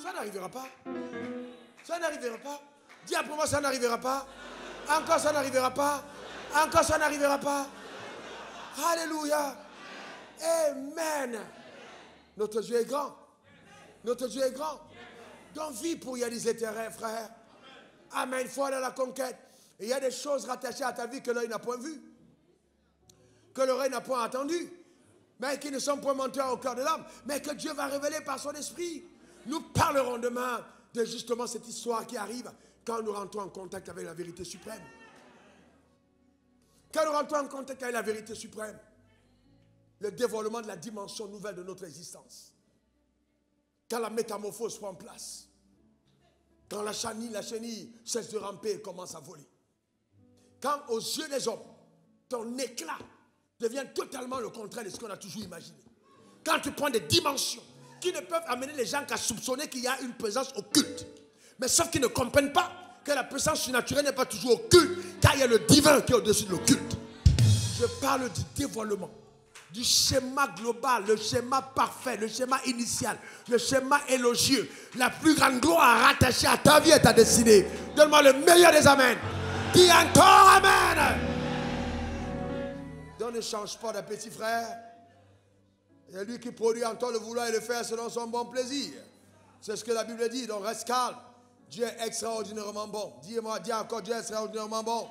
Ça n'arrivera pas. Ça n'arrivera pas. Dis après moi, ça n'arrivera pas. Encore, ça n'arrivera pas. Encore, ça n'arrivera pas. Alléluia. Amen. Notre Dieu est grand. Notre Dieu est grand. Donc, vis pour réaliser tes rêves, frère. Amen. Il faut aller à la conquête. Et il y a des choses rattachées à ta vie que l'œil n'a point vues, que l'oreille n'a point entendu, mais qui ne sont point montées au cœur de l'homme, mais que Dieu va révéler par son esprit. Nous parlerons demain de justement cette histoire qui arrive quand nous rentrons en contact avec la vérité suprême. Quand nous rentrons en contact avec la vérité suprême, le dévoilement de la dimension nouvelle de notre existence. Quand la métamorphose prend place. Quand la chenille cesse de ramper et commence à voler. Quand aux yeux des hommes, ton éclat devient totalement le contraire de ce qu'on a toujours imaginé. Quand tu prends des dimensions qui ne peuvent amener les gens qu'à soupçonner qu'il y a une présence occulte. Mais sauf qu'ils ne comprennent pas que la présence surnaturelle n'est pas toujours occulte, car il y a le divin qui est au-dessus de l'occulte. Je parle du dévoilement, du schéma global, le schéma parfait, le schéma initial, le schéma élogieux, la plus grande gloire rattachée à ta vie et ta destinée. Donne-moi le meilleur des amens. Dis encore amen. Donc ne change pas de petit frère. C'est lui qui produit en toi le vouloir et le faire selon son bon plaisir. C'est ce que la Bible dit, donc reste calme. Dieu est extraordinairement bon. Dis-moi, dis encore, Dieu est extraordinairement bon.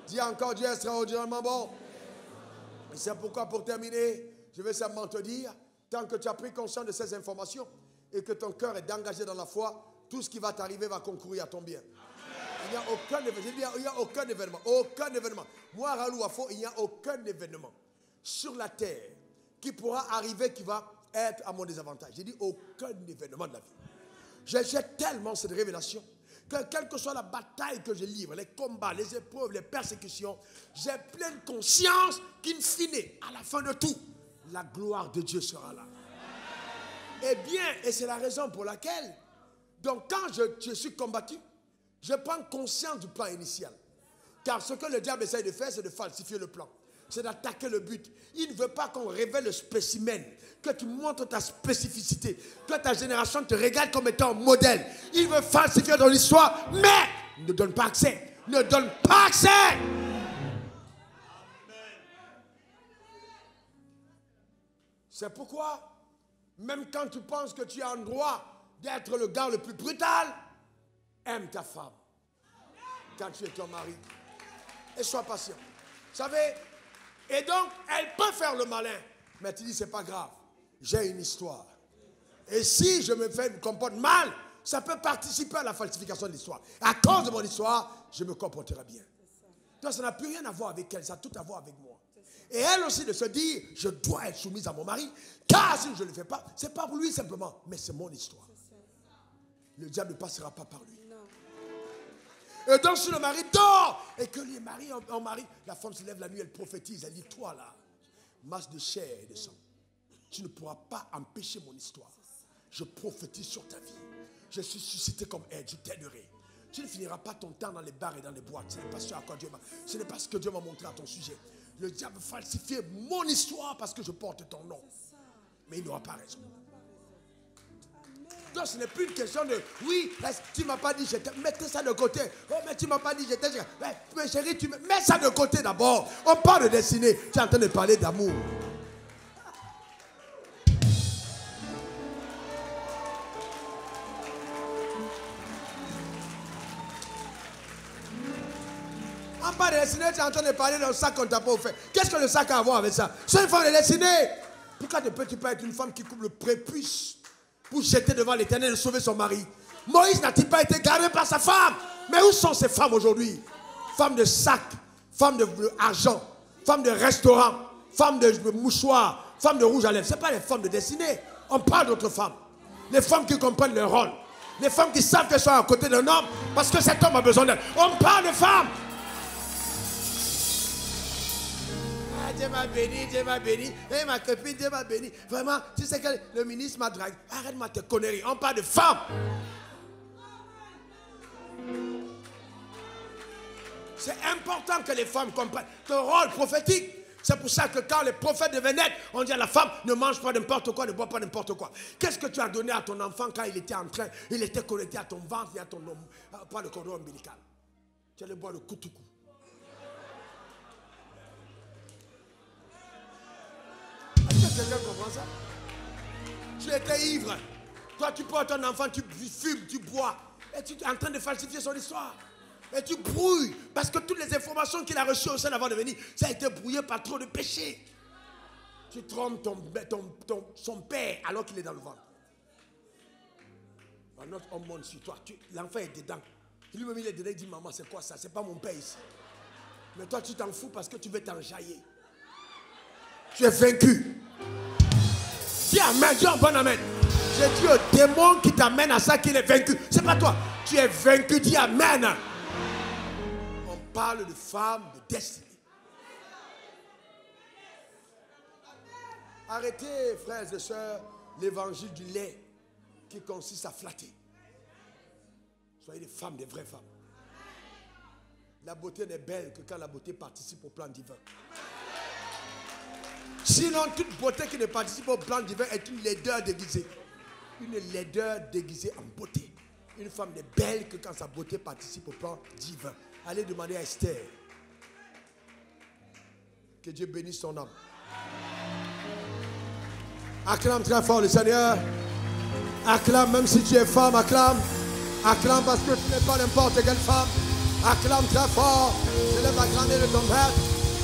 Dis encore, Dieu est extraordinairement bon. Et c'est pourquoi, pour terminer, je vais simplement te dire, tant que tu as pris conscience de ces informations et que ton cœur est engagé dans la foi, tout ce qui va t'arriver va concourir à ton bien. Il n'y a aucun événement. Aucun événement. Moi, Ralou Afo, il n'y a aucun événement sur la terre qui pourra arriver, qui va être à mon désavantage. J'ai dit aucun événement de la vie. J'ai tellement cette révélation que quelle que soit la bataille que je livre, les combats, les épreuves, les persécutions, j'ai pleine conscience qu'in fine, à la fin de tout, la gloire de Dieu sera là. Eh bien, et c'est la raison pour laquelle, donc quand je suis combattu, je prends conscience du plan initial. Car ce que le diable essaie de faire, c'est de falsifier le plan. C'est d'attaquer le but. Il ne veut pas qu'on révèle le spécimen, que tu montres ta spécificité, que ta génération te regarde comme étant un modèle. Il veut falsifier ton histoire, mais ne donne pas accès. Ne donne pas accès. C'est pourquoi Même quand tu penses que tu es en droit d'être le gars le plus brutal, aime ta femme quand tu es ton mari. Et sois patient. Vous savez, et donc, elle peut faire le malin. Mais tu dis, c'est pas grave. J'ai une histoire. Et si je me comporte mal, ça peut participer à la falsification de l'histoire. À cause de mon histoire, je me comporterai bien. Donc, ça n'a plus rien à voir avec elle, ça a tout à voir avec moi. Et elle aussi de se dire, je dois être soumise à mon mari, car si je ne le fais pas, c'est pas pour lui simplement, mais c'est mon histoire. Le diable ne passera pas par lui. Et donc si le mari dort, et que les maris en mari, la femme se lève la nuit, elle prophétise, elle dit, toi là, masse de chair et de sang, tu ne pourras pas empêcher mon histoire. Je prophétise sur ta vie. Je suis suscité comme aide, je t'aiderai. Tu ne finiras pas ton temps dans les bars et dans les boîtes. Ce n'est pas ce à quoi Dieu m'a. Ce n'est pas ce que Dieu m'a montré à ton sujet. Le diable falsifie mon histoire parce que je porte ton nom. Mais il n'aura pas raison. Donc ce n'est plus une question de oui, tu ne m'as pas dit je t'aime. Mettez ça de côté. Oh, mais tu ne m'as pas dit je t'aime. Mais chérie, mets ça de côté d'abord. On parle de destinée. Tu es en train de parler d'amour. On parle de destinée, tu es en train de parler d'un sac qu'on t'a pas offert. Qu'est-ce que le sac a à voir avec ça? C'est une femme de destinée. Pourquoi ne peux-tu pas être une femme qui coupe le prépuce pour jeter devant l'Éternel et sauver son mari? Moïse n'a-t-il pas été gardé par sa femme? Mais où sont ces femmes aujourd'hui? Femmes de sac, femmes d'argent, femmes de restaurant, femmes de mouchoir, femmes de rouge à lèvres. Ce n'est pas les femmes de destinée. On parle d'autres femmes. Les femmes qui comprennent leur rôle. Les femmes qui savent qu'elles sont à côté d'un homme parce que cet homme a besoin d'elles. On parle de femmes. Dieu m'a béni, Dieu m'a béni. Et ma copine, Dieu m'a béni. Vraiment, tu sais que le ministre m'a dragué. Arrête-moi tes conneries. On parle de femmes. C'est important que les femmes comprennent ton rôle prophétique. C'est pour ça que quand les prophètes devaient naître, on dit à la femme, ne mange pas n'importe quoi, ne bois pas n'importe quoi. Qu'est-ce que tu as donné à ton enfant quand il était en train, il était connecté à ton ventre et à ton homme, pas le cordon ombilical. Tu allais boire le koutoukou. Quelqu'un comprend ça? Tu étais ivre. Toi, tu portes ton enfant, tu fumes, tu bois. Et tu es en train de falsifier son histoire. Et tu brouilles. Parce que toutes les informations qu'il a reçues au sein avant de venir, ça a été brouillé par trop de péché. Tu trompes son père alors qu'il est dans le ventre. Notre homme monte sur toi. L'enfant est dedans. Lui-même, il est dedans. Il dit, maman, c'est quoi ça? C'est pas mon père ici. Mais toi, tu t'en fous parce que tu veux t'enjailler. Tu es vaincu. Dis amen, dis un bon amen. J'ai dit au démon qui t'amène à ça qu'il est vaincu. C'est pas toi. Tu es vaincu, dis amen. On parle de femmes de destinée. Arrêtez, frères et sœurs, l'évangile du lait qui consiste à flatter. Soyez des femmes, des vraies femmes. La beauté n'est belle que quand la beauté participe au plan divin. Sinon, toute beauté qui ne participe au plan divin est une laideur déguisée. Une laideur déguisée en beauté. Une femme n'est belle que quand sa beauté participe au plan divin. Allez demander à Esther. Que Dieu bénisse son âme. Acclame très fort le Seigneur. Acclame même si tu es femme, acclame. Acclame parce que tu n'es pas n'importe quelle femme. Acclame très fort. Célèbre la grandeur de ton Père.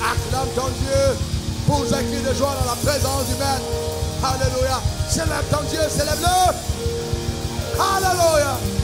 Acclame ton Dieu. Pour un cri de joie dans la présence du Maître. Alléluia. Célèbre ton Dieu, célèbre-le. Alléluia.